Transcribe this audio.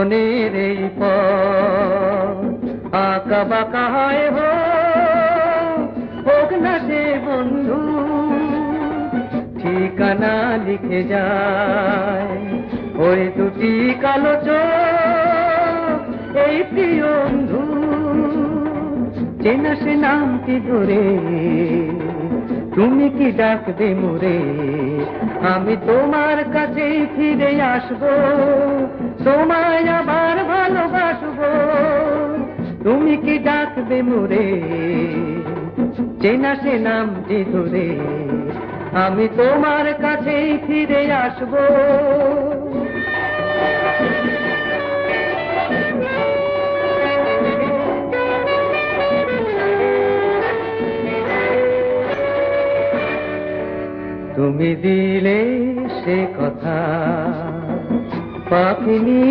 জীবনের এই পথ আঁকা বাঁকা হয় হোক না সে বন্ধু, ঠিকানা লিখে যায় ওই দুটি কালো চোখ, এই প্রিয় বন্ধু। চেনা সে নামটি ধরে তুমি কি ডাকবে মোরে, আমি তোমার কাছে ফিরে আসবো, তোমায় আবার ভালোবাসবো। তুমি কি ডাকবে মোরে, চেনা সে নামটি ধরে আমি তোমার কাছে ফিরে আসবো। তুমি দিলে সে কথা পাখিনি।